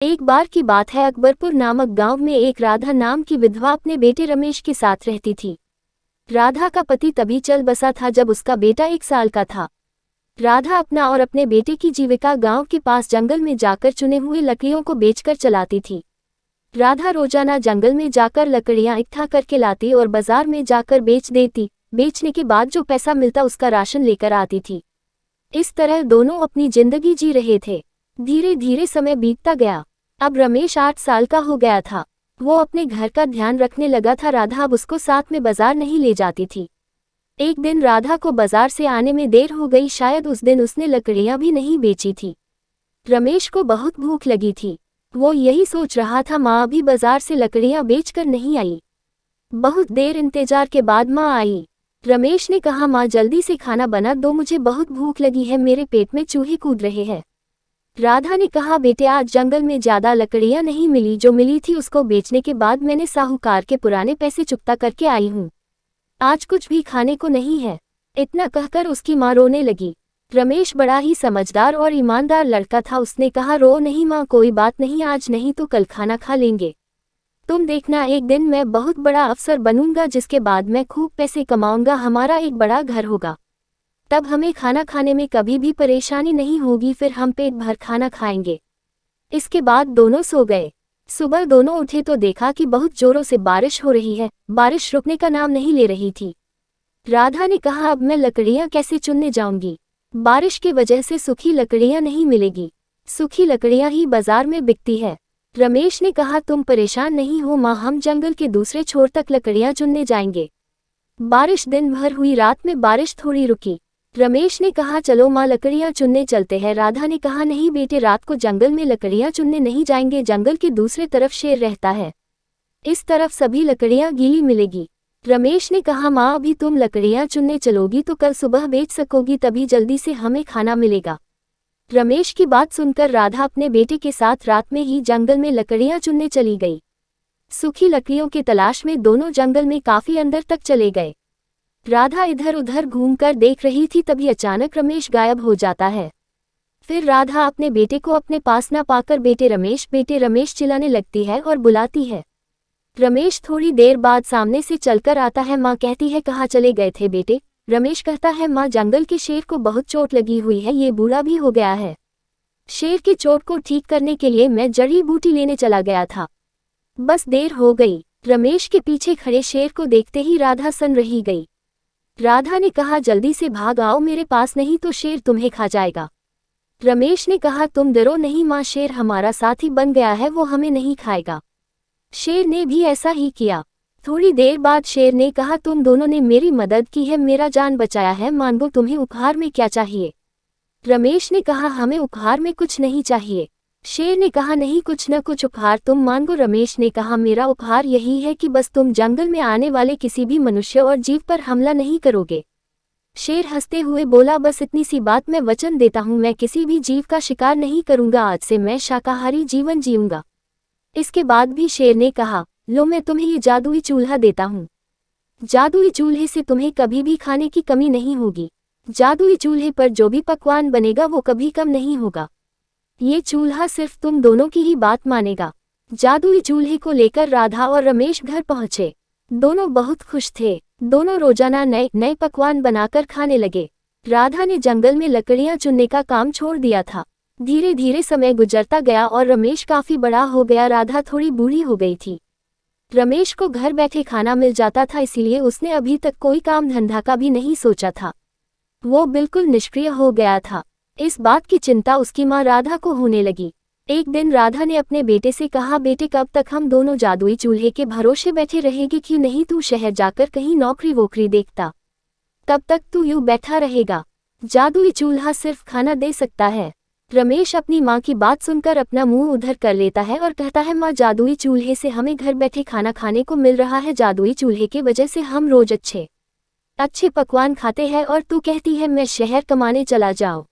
एक बार की बात है, अकबरपुर नामक गांव में एक राधा नाम की विधवा अपने बेटे रमेश के साथ रहती थी। राधा का पति तभी चल बसा था जब उसका बेटा 1 साल का था। राधा अपना और अपने बेटे की जीविका गांव के पास जंगल में जाकर चुने हुए लकड़ियों को बेचकर चलाती थी। राधा रोजाना जंगल में जाकर लकड़ियां इकट्ठा करके लाती और बाजार में जाकर बेच देती। बेचने के बाद जो पैसा मिलता उसका राशन लेकर आती थी। इस तरह दोनों अपनी जिंदगी जी रहे थे। धीरे धीरे समय बीतता गया। अब रमेश 8 साल का हो गया था। वो अपने घर का ध्यान रखने लगा था। राधा अब उसको साथ में बाजार नहीं ले जाती थी। एक दिन राधा को बाजार से आने में देर हो गई। शायद उस दिन उसने लकड़ियां भी नहीं बेची थी। रमेश को बहुत भूख लगी थी। वो यही सोच रहा था, माँ अभी बाजार से लकड़ियां बेचकर नहीं आई। बहुत देर इंतजार के बाद माँ आई। रमेश ने कहा, माँ जल्दी से खाना बना दो, मुझे बहुत भूख लगी है, मेरे पेट में चूहे कूद रहे हैं। राधा ने कहा, बेटे आज जंगल में ज्यादा लकड़ियां नहीं मिली, जो मिली थी उसको बेचने के बाद मैंने साहूकार के पुराने पैसे चुकता करके आई हूँ। आज कुछ भी खाने को नहीं है। इतना कहकर उसकी माँ रोने लगी। रमेश बड़ा ही समझदार और ईमानदार लड़का था। उसने कहा, रो नहीं माँ, कोई बात नहीं, आज नहीं तो कल खाना खा लेंगे। तुम देखना, एक दिन मैं बहुत बड़ा अफसर बनूंगा, जिसके बाद मैं खूब पैसे कमाऊंगा, हमारा एक बड़ा घर होगा। तब हमें खाना खाने में कभी भी परेशानी नहीं होगी, फिर हम पेट भर खाना खाएंगे। इसके बाद दोनों सो गए। सुबह दोनों उठे तो देखा कि बहुत जोरों से बारिश हो रही है। बारिश रुकने का नाम नहीं ले रही थी। राधा ने कहा, अब मैं लकड़ियां कैसे चुनने जाऊंगी? बारिश की वजह से सूखी लकड़ियां नहीं मिलेगी। सूखी लकड़ियां ही बाजार में बिकती है। रमेश ने कहा, तुम परेशान नहीं हो माँ, हम जंगल के दूसरे छोर तक लकड़ियां चुनने जाएंगे। बारिश दिन भर हुई, रात में बारिश थोड़ी रुकी। रमेश ने कहा, चलो माँ लकड़ियां चुनने चलते हैं। राधा ने कहा, नहीं बेटे, रात को जंगल में लकड़ियां चुनने नहीं जाएंगे, जंगल की दूसरी तरफ शेर रहता है, इस तरफ सभी लकड़ियां गीली मिलेगी। रमेश ने कहा, माँ अभी तुम लकड़ियां चुनने चलोगी तो कल सुबह बेच सकोगी, तभी जल्दी से हमें खाना मिलेगा। रमेश की बात सुनकर राधा अपने बेटे के साथ रात में ही जंगल में लकड़ियां चुनने चली गई। सूखी लकड़ियों की तलाश में दोनों जंगल में काफी अंदर तक चले गए। राधा इधर उधर घूमकर देख रही थी, तभी अचानक रमेश गायब हो जाता है। फिर राधा अपने बेटे को अपने पास न पाकर बेटे रमेश चिल्लाने लगती है और बुलाती है। रमेश थोड़ी देर बाद सामने से चलकर आता है। माँ कहती है, कहाँ चले गए थे बेटे? रमेश कहता है, माँ जंगल के शेर को बहुत चोट लगी हुई है, ये बूढ़ा भी हो गया है। शेर की चोट को ठीक करने के लिए मैं जड़ी बूटी लेने चला गया था, बस देर हो गई। रमेश के पीछे खड़े शेर को देखते ही राधा सन रही गई। राधा ने कहा, जल्दी से भाग आओ मेरे पास, नहीं तो शेर तुम्हें खा जाएगा। रमेश ने कहा, तुम डरो नहीं माँ, शेर हमारा साथी बन गया है, वो हमें नहीं खाएगा। शेर ने भी ऐसा ही किया। थोड़ी देर बाद शेर ने कहा, तुम दोनों ने मेरी मदद की है, मेरा जान बचाया है, मांगो तुम्हें उपहार में क्या चाहिए? रमेश ने कहा, हमें उपहार में कुछ नहीं चाहिए। शेर ने कहा, नहीं कुछ न कुछ उपहार तुम मांगो। रमेश ने कहा, मेरा उपहार यही है कि बस तुम जंगल में आने वाले किसी भी मनुष्य और जीव पर हमला नहीं करोगे। शेर हंसते हुए बोला, बस इतनी सी बात, मैं वचन देता हूँ, मैं किसी भी जीव का शिकार नहीं करूंगा, आज से मैं शाकाहारी जीवन जीऊंगा। इसके बाद भी शेर ने कहा, लो मैं तुम्हें ये जादुई चूल्हा देता हूँ। जादुई चूल्हे से तुम्हें कभी भी खाने की कमी नहीं होगी। जादुई चूल्हे पर जो भी पकवान बनेगा वो कभी कम नहीं होगा। ये चूल्हा सिर्फ तुम दोनों की ही बात मानेगा। जादुई चूल्हे को लेकर राधा और रमेश घर पहुंचे। दोनों बहुत खुश थे। दोनों रोजाना नए नए पकवान बनाकर खाने लगे। राधा ने जंगल में लकड़ियां चुनने का काम छोड़ दिया था। धीरे धीरे समय गुजरता गया और रमेश काफी बड़ा हो गया। राधा थोड़ी बूढ़ी हो गई थी। रमेश को घर बैठे खाना मिल जाता था, इसीलिए उसने अभी तक कोई काम धंधा का भी नहीं सोचा था। वो बिल्कुल निष्क्रिय हो गया था। इस बात की चिंता उसकी माँ राधा को होने लगी। एक दिन राधा ने अपने बेटे से कहा, बेटे कब तक हम दोनों जादुई चूल्हे के भरोसे बैठे रहेंगे? क्यों नहीं तू शहर जाकर कहीं नौकरी वोकरी देखता? तब तक तू यूं बैठा रहेगा? जादुई चूल्हा सिर्फ खाना दे सकता है। रमेश अपनी माँ की बात सुनकर अपना मुंह उधर कर लेता है और कहता है, माँ जादुई चूल्हे से हमें घर बैठे खाना खाने को मिल रहा है। जादुई चूल्हे की वजह से हम रोज अच्छे पकवान खाते हैं और तू कहती है मैं शहर कमाने चला जाऊं।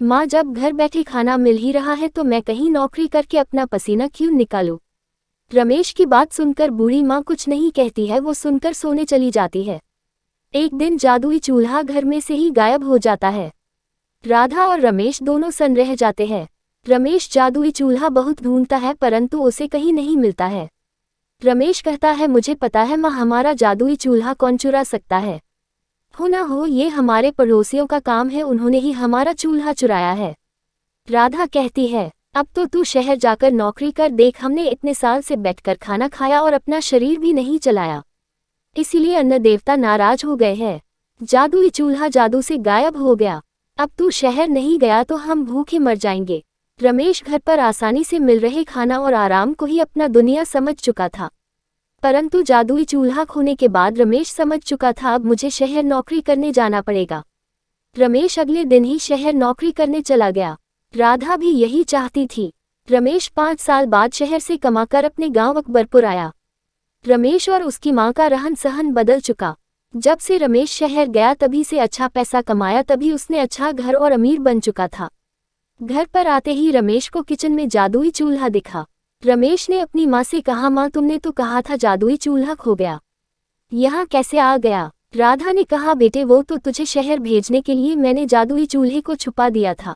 माँ जब घर बैठे खाना मिल ही रहा है तो मैं कहीं नौकरी करके अपना पसीना क्यों निकालूं? रमेश की बात सुनकर बूढ़ी माँ कुछ नहीं कहती है, वो सुनकर सोने चली जाती है। एक दिन जादुई चूल्हा घर में से ही गायब हो जाता है। राधा और रमेश दोनों सन्न रह जाते हैं। रमेश जादुई चूल्हा बहुत ढूंढता है परंतु उसे कहीं नहीं मिलता है। रमेश कहता है मुझे पता है माँ, हमारा जादुई चूल्हा कौन चुरा सकता है। हो ना हो ये हमारे पड़ोसियों का काम है, उन्होंने ही हमारा चूल्हा चुराया है। राधा कहती है अब तो तू शहर जाकर नौकरी कर, देख हमने इतने साल से बैठकर खाना खाया और अपना शरीर भी नहीं चलाया, इसीलिए अन्न देवता नाराज हो गए हैं। जादुई चूल्हा जादू से गायब हो गया, अब तू शहर नहीं गया तो हम भूखे मर जाएंगे। रमेश घर पर आसानी से मिल रहे खाना और आराम को ही अपना दुनिया समझ चुका था, परंतु जादुई चूल्हा खोने के बाद रमेश समझ चुका था अब मुझे शहर नौकरी करने जाना पड़ेगा। रमेश अगले दिन ही शहर नौकरी करने चला गया। राधा भी यही चाहती थी। रमेश 5 साल बाद शहर से कमाकर अपने गांव अकबरपुर आया। रमेश और उसकी मां का रहन सहन बदल चुका। जब से रमेश शहर गया तभी से अच्छा पैसा कमाया, तभी उसने अच्छा घर और अमीर बन चुका था। घर पर आते ही रमेश को किचन में जादुई चूल्हा दिखा। रमेश ने अपनी मां से कहा मां, तुमने तो कहा था जादुई चूल्हा खो गया, यहाँ कैसे आ गया? राधा ने कहा बेटे वो तो तुझे शहर भेजने के लिए मैंने जादुई चूल्हे को छुपा दिया था,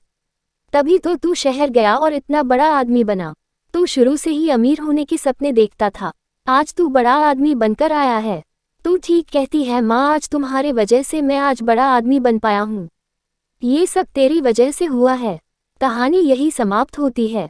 तभी तो तू शहर गया और इतना बड़ा आदमी बना। तू शुरू से ही अमीर होने के सपने देखता था, आज तू बड़ा आदमी बनकर आया है। तू ठीक कहती है माँ, आज तुम्हारे वजह से मैं आज बड़ा आदमी बन पाया हूँ। ये सब तेरी वजह से हुआ है। कहानी यही समाप्त होती है।